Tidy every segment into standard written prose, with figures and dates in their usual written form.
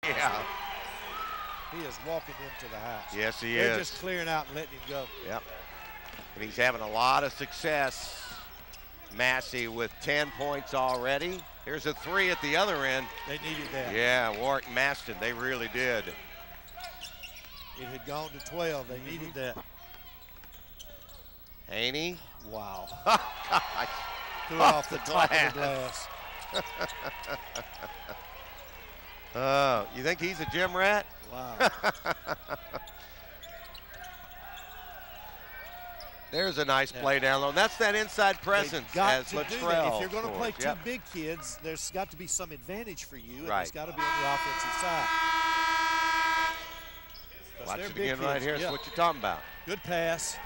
Yeah. He is walking into the house. Yes, he They're is. just clearing out and letting him go. Yep. And he's having a lot of success. Massey with 10 points already. Here's a 3 at the other end. They needed that. Yeah, Warwick and Maston, they really did. It had gone to 12. They needed that. Haney. Wow. Gosh. Threw it off the top of the glass. You think he's a gym rat? Wow. There's a nice play down low. That's that inside presence as Latrell. If you're going to play scores. two big kids, there's got to be some advantage for you, and Right. it's got to be on the offensive side. Watch it again right here. That's what you're talking about. Good pass.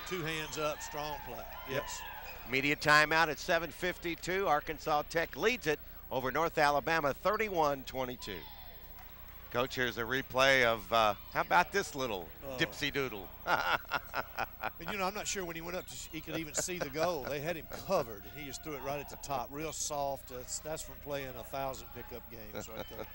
2 hands up, strong play. Yes. Immediate timeout at 7:52. Arkansas Tech leads it over North Alabama 31-22. Coach, here's a replay of, how about this little dipsy doodle? And, you know, I'm not sure when he went up, he could even see the goal. They had him covered, and he just threw it right at the top, real soft. That's from playing 1,000 pickup games right there.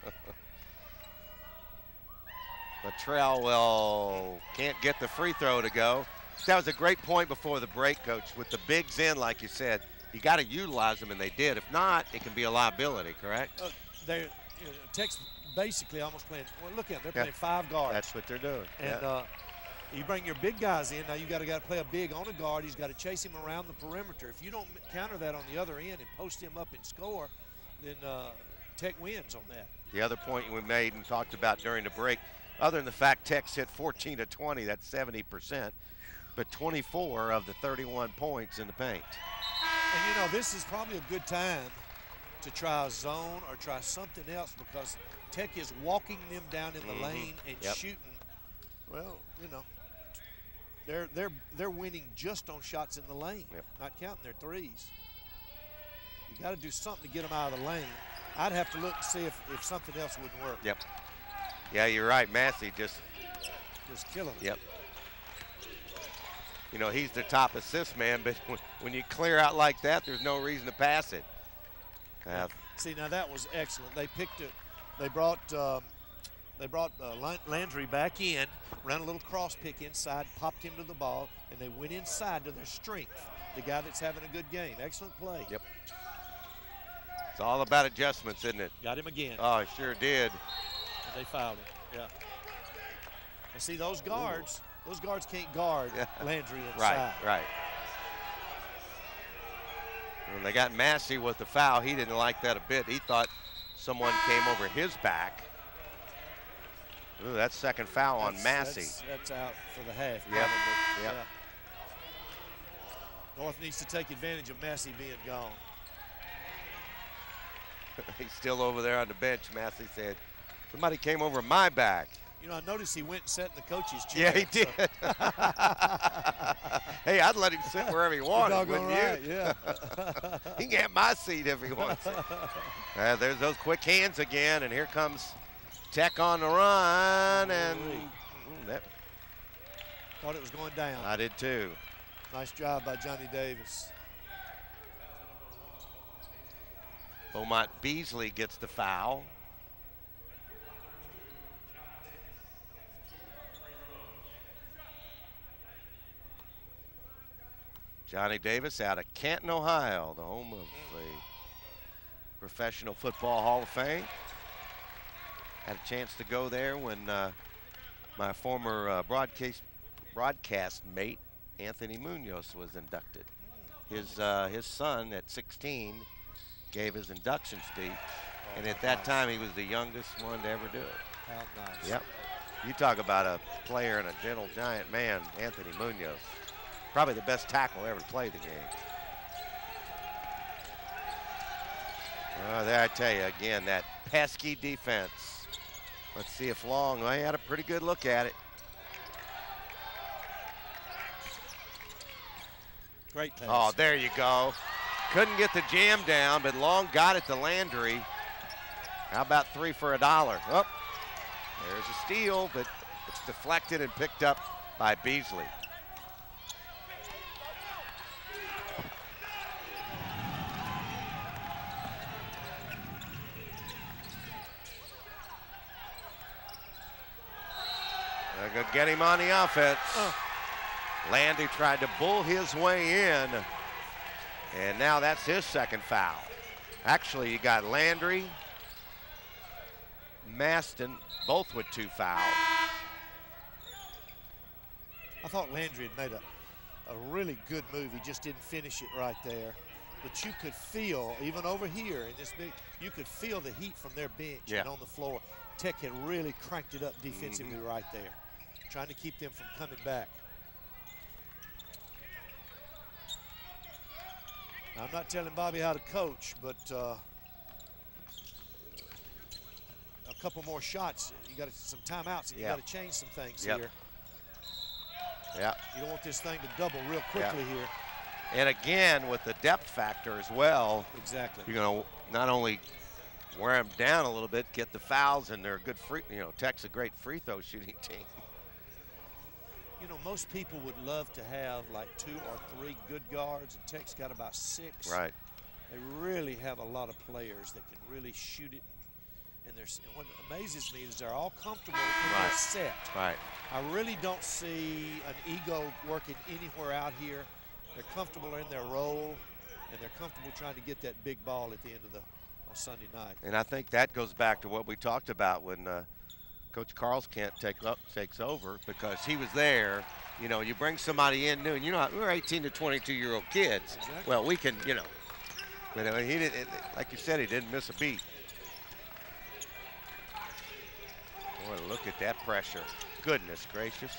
Latrell can't get the free throw to go. That was a great point before the break, Coach. With the bigs in, like you said, you got to utilize them, and they did. If not, it can be a liability, correct? Tech's basically almost playing. Well, look at them. They're playing 5 guards. That's what they're doing. And you bring your big guys in. Now you got to play a big on a guard. He's got to chase him around the perimeter. If you don't counter that on the other end and post him up and score, then Tech wins on that. The other point we made and talked about during the break, other than the fact Tech's hit 14 of 20, that's 70%, but 24 of the 31 points in the paint. And, you know, this is probably a good time to try a zone or try something else because Tech is walking them down in the lane and shooting. Well, you know, they're winning just on shots in the lane, not counting their threes. You got to do something to get them out of the lane. I'd have to look and see if something else wouldn't work. Yep. Yeah, you're right. Massey just killing them. Yep. You know, he's the top assist man, but when you clear out like that, there's no reason to pass it. See, now that was excellent. They picked it. They brought Landry back in, ran a little cross pick inside, popped him to the ball, and they went inside to their strength, the guy that's having a good game. Excellent play. Yep. It's all about adjustments, isn't it? Got him again. Oh, it sure did. And they fouled him. Yeah. And see, those guards can't guard Landry inside. Right. When they got Massey with the foul, he didn't like that a bit. He thought someone came over his back. Ooh, that's second foul on Massey. That's out for the half. Yep. Yeah. North needs to take advantage of Massey being gone. He's still over there on the bench. Massey said, somebody came over my back. You know, I noticed he went and sat in the coach's chair. Yeah, he did. Hey, I'd let him sit wherever he wanted, wouldn't right, you? Yeah. He can have my seat if he wants it. There's those quick hands again, and here comes Tech on the run, and that. Thought it was going down. I did too. Nice job by Johnny Davis. Beaumont Beasley gets the foul. Johnny Davis out of Canton, Ohio, the home of the Professional Football Hall of Fame. Had a chance to go there when my former broadcast mate, Anthony Munoz, was inducted. His son at 16 gave his induction speech, and at that time he was the youngest one to ever do it. How nice. Yep. You talk about a player and a gentle giant man, Anthony Munoz. Probably the best tackle ever to play the game. There I tell you again, that pesky defense. Let's see if Long, he had a pretty good look at it. Great pass. Oh, there you go. Couldn't get the jam down, but Long got it to Landry. How about 3 for $1? Oh, there's a steal, but it's deflected and picked up by Beasley. They're going to get him on the offense. Landy tried to bull his way in, and now that's his second foul. Actually, you got Landry, Maston, both with 2 fouls. I thought Landry had made a really good move. He just didn't finish it right there. But you could feel, even over here in this big, you could feel the heat from their bench and on the floor. Tech had really cranked it up defensively right there, trying to keep them from coming back. Now, I'm not telling Bobby how to coach, but a couple more shots. You got some timeouts, and you got to change some things here. Yeah. You don't want this thing to double real quickly here. And again, with the depth factor as well. Exactly. You're going to not only wear them down a little bit, get the fouls, and they're a good free, Tech's a great free throw shooting team. You know, most people would love to have like 2 or 3 good guards, and Tech's got about 6. Right. They really have a lot of players that can really shoot it. And what amazes me is they're all comfortable in their set. Right. I really don't see an ego working anywhere out here. They're comfortable in their role, and they're comfortable trying to get that big ball at the end of on Sunday night. And I think that goes back to what we talked about when Coach Carlskent takes over, because he was there. You know, you bring somebody in new, and we're 18 to 22-year-old kids. Exactly. Well, we can, but he didn't, like you said, he didn't miss a beat. Boy, look at that pressure. Goodness gracious.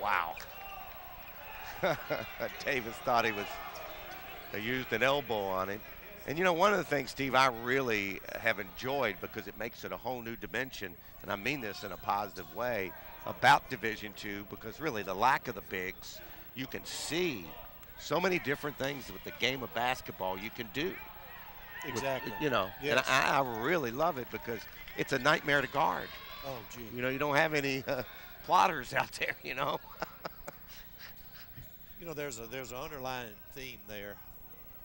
Wow. Davis thought they used an elbow on him. And one of the things, Steve, I really have enjoyed, because it makes it a whole new dimension, and I mean this in a positive way, about Division II, because really the lack of the bigs, you can see so many different things with the game of basketball you can do. Exactly. Yes. And I really love it, because it's a nightmare to guard. Oh, gee. You don't have any plotters out there, There's an underlying theme there.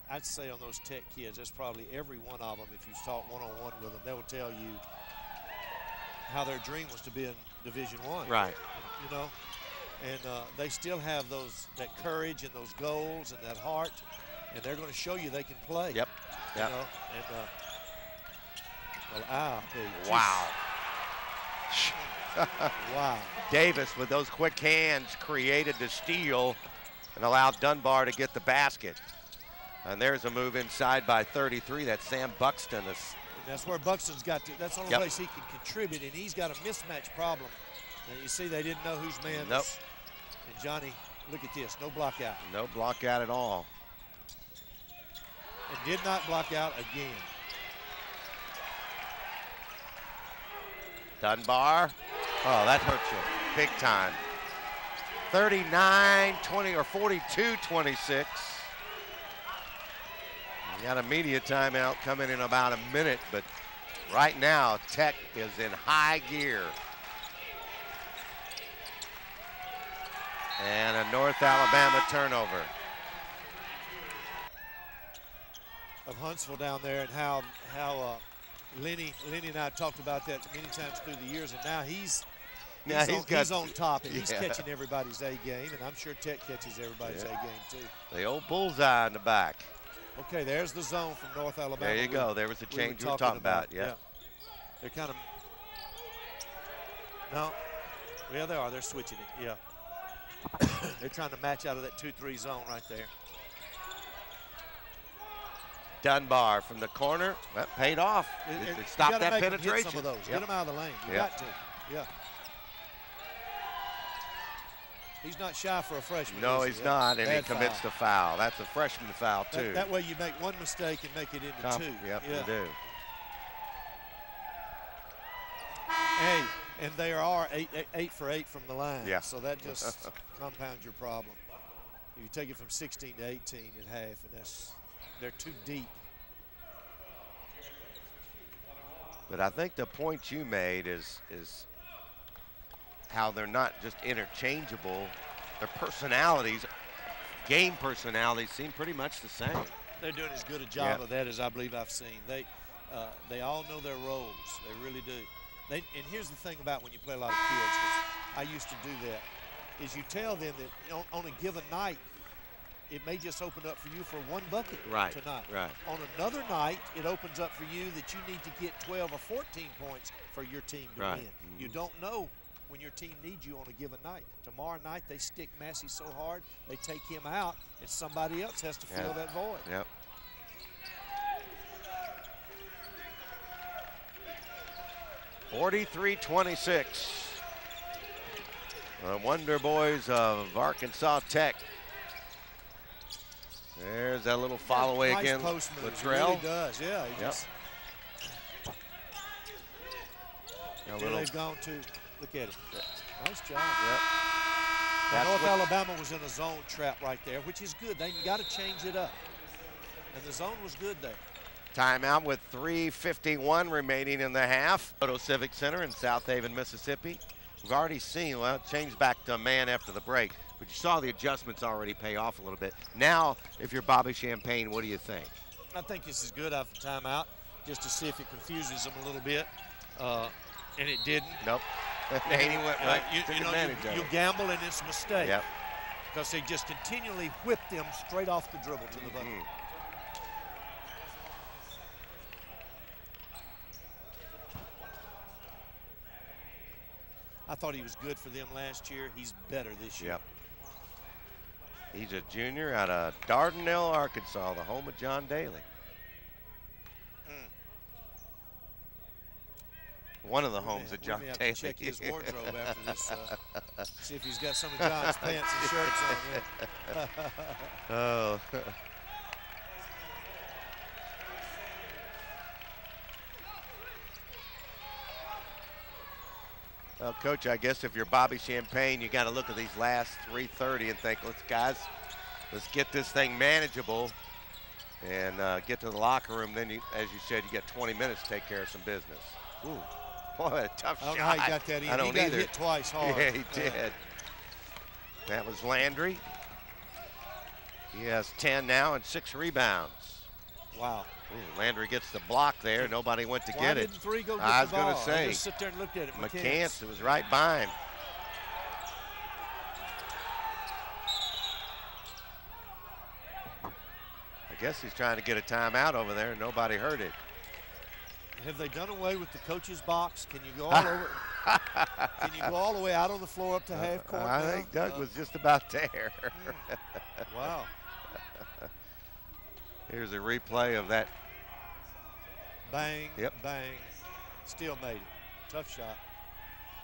I'd say on those Tech kids, that's probably every one of them. If you talk one-on-one with them, they will tell you how their dream was to be in Division I. Right. And they still have that courage and those goals and that heart, and they're going to show you they can play. Yep. Wow. Wow. Davis, with those quick hands, created the steal and allowed Dunbar to get the basket. And there's a move inside by 33. That's Sam Buxton. And that's where Buxton's got to. That's the only place he can contribute, and he's got a mismatch problem. And you see they didn't know whose man was. And Johnny, look at this, no block out. No block out at all. And did not block out again. Dunbar. Oh, that hurts you big time. 39-20 or 42-26. You got a media timeout coming in about a minute, but right now Tech is in high gear. And a North Alabama turnover. Of Huntsville down there, and how Lenny and I talked about that many times through the years, and now he's on top, and he's catching everybody's A game, and I'm sure Tech catches everybody's A game too. The old bullseye in the back. Okay, there's the zone from North Alabama. There you go. There was the change we were talking about. Yeah. They're kind of. No. Yeah, they are. They're switching it. Yeah. They're trying to match out of that 2-3 zone right there. Dunbar from the corner. That paid off. It stopped that penetration. Some of those. Get them out of the lane. You got to. Yeah. He's not shy for a freshman. No, he's not, and he commits the foul. That's a freshman foul, too. That way you make one mistake and make it into 2. Yep, you do. Hey, and they are 8 for 8 from the line. Yeah. So that just compounds your problem. You take it from 16 to 18 at half, and they're too deep. But I think the point you made is how they're not just interchangeable. Their personalities, game personalities, seem pretty much the same. They're doing as good a job of that as I believe I've seen. They all know their roles. They really do. And here's the thing about when you play a lot of kids, 'cause I used to do that, is you tell them that on a given night, it may just open up for you for one bucket tonight. Right. On another night, it opens up for you that you need to get 12 or 14 points for your team to win. You don't know when your team needs you on a given night. Tomorrow night, they stick Massey so hard, they take him out, and somebody else has to fill that void. Yep. (43-26). The Wonder Boys of Arkansas Tech. There's that little follow away nice again. Post move. Latrell. He really does, yeah. He just, they've gone to, look at it. Nice job. Yep. North Alabama was in a zone trap right there, which is good. They got to change it up. And the zone was good there. Timeout with 3:51 remaining in the half. Photo Civic Center in South Haven, Mississippi. We've already seen, well, it changed back to man after the break, but you saw the adjustments already pay off a little bit. Now, if you're Bobby Champagne, what do you think? I think this is good after timeout, just to see if it confuses them a little bit, and it didn't. Nope. Haney went right. You gamble and it's a mistake. Yep. Because they just continually whip them straight off the dribble to the bucket. I thought he was good for them last year. He's better this year. Yep. He's a junior out of Dardanelle, Arkansas, the home of John Daly. One of the homes of John Daly. We have to check his wardrobe after this. See if he's got some of John's pants and shirts on there. Oh. Well, Coach, I guess if you're Bobby Champagne, you got to look at these last 3:30 and think, let's get this thing manageable and get to the locker room. Then, as you said, you got 20 minutes to take care of some business. Ooh, boy, a tough shot. I don't know how he got that in. I don't he got either. hit twice hard. Yeah, he did. That was Landry. He has 10 now and 6 rebounds. Wow. Ooh, Landry gets the block there. Nobody went to get it. Why didn't three go get I was the ball? going to say. I just sit there and looked at it. McCants, it was right by him. I guess he's trying to get a timeout over there. Nobody heard it. Have they done away with the coach's box? Can you go all over? Can you go all the way out on the floor up to half court? I think Doug was just about there. Wow. Here's a replay of that. Bang, bang. Still made it. Tough shot.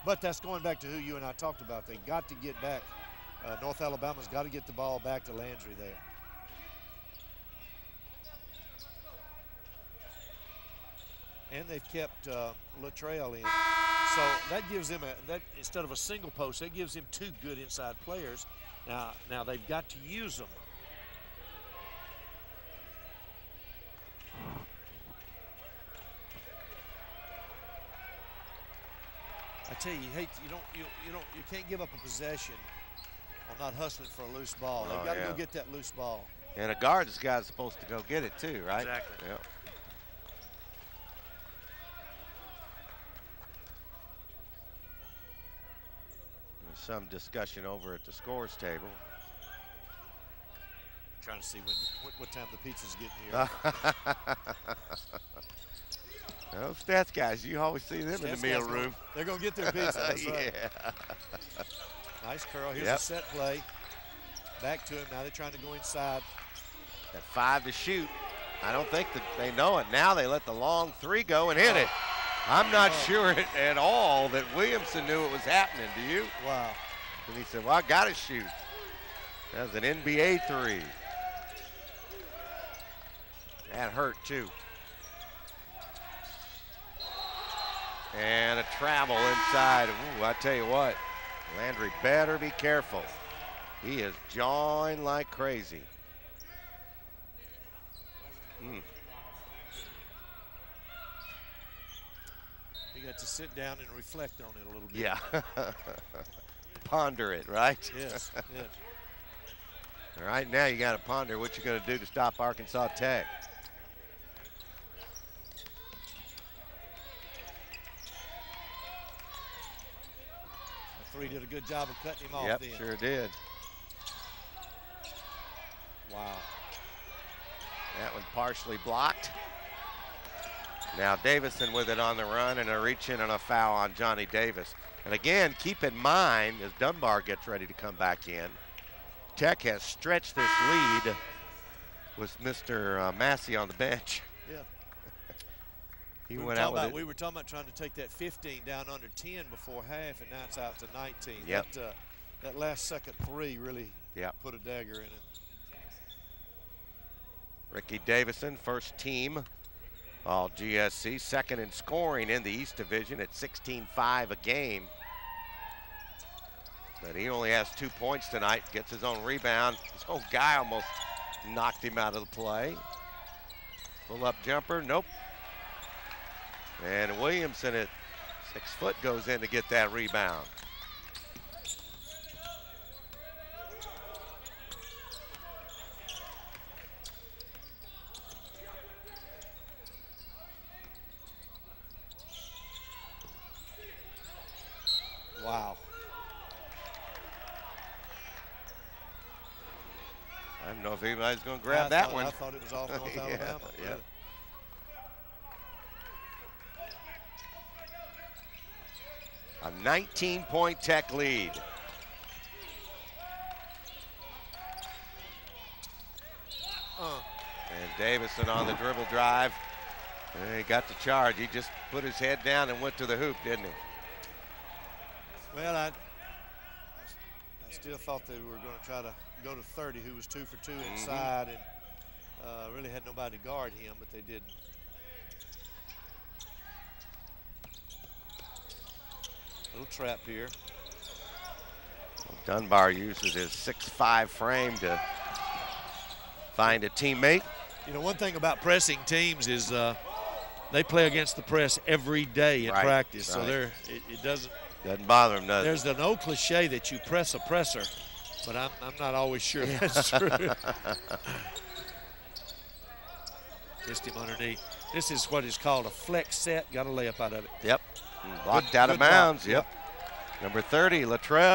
But that's going back to who you and I talked about. They got to get back. North Alabama's got to get the ball back to Landry there. And they've kept Latrell in. So that gives him instead of a single post, that gives him 2 good inside players. Now they've got to use them. I tell you, you can't give up a possession on not hustling for a loose ball. They've got to go get that loose ball. And a guard, this guy's supposed to go get it too, right? Exactly. Yep. There's some discussion over at the scores table. Trying to see what time the pizza's getting here. Those stats guys, you always see them in the meal room. They're going to get their pizza. That's right. Yeah. Nice curl. Here's a set play. Back to him. Now they're trying to go inside. At 5 to shoot. I don't think that they know it. Now they let the long 3 go and hit it. I'm not sure at all that Williamson knew it was happening. Do you? Wow. And he said, well, I got to shoot. That was an NBA 3. That hurt, too. And a travel inside. Ooh, I tell you what, Landry better be careful. He is jawing like crazy. You got to sit down and reflect on it a little bit. Yeah. Ponder it, right? Yes, yes. Right now you got to ponder what you're going to do to stop Arkansas Tech. referee did a good job of cutting him off Yep, then. sure did. Wow. That one partially blocked. Now Davison with it on the run and a reach in and a foul on Johnny Davis. And again, keep in mind as Dunbar gets ready to come back in, Tech has stretched this lead with Mr. Massey on the bench. Yeah. He went out with it. We were talking about trying to take that 15 down under 10 before half, and now it's out to 19. Yep. That last second three really put a dagger in it. Ricky Davison, first team all GSC, second in scoring in the East Division at 16.5 a game. But he only has 2 points tonight, gets his own rebound. His own guy almost knocked him out of the play. Pull-up jumper, nope. And Williamson at 6 foot goes in to get that rebound. Wow. I don't know if anybody's going to grab that one. I thought it was off North Alabama. Yeah. A 19-point Tech lead. And Davison on the dribble drive. And he got the charge. He just put his head down and went to the hoop, didn't he? Well, I still thought they were going to try to go to 30, who was 2 for 2 inside, and really had nobody to guard him, but they didn't. Little trap here. Dunbar uses his 6'5" frame to find a teammate. You know, one thing about pressing teams is they play against the press every day in practice, so it doesn't bother them, does it? There's an old cliche that you press a presser, but I'm not always sure that's true. Missed him underneath. This is what is called a flex set. Got a layup out of it. Yep. Blocked out of bounds. Yep. Number 30, Latrell.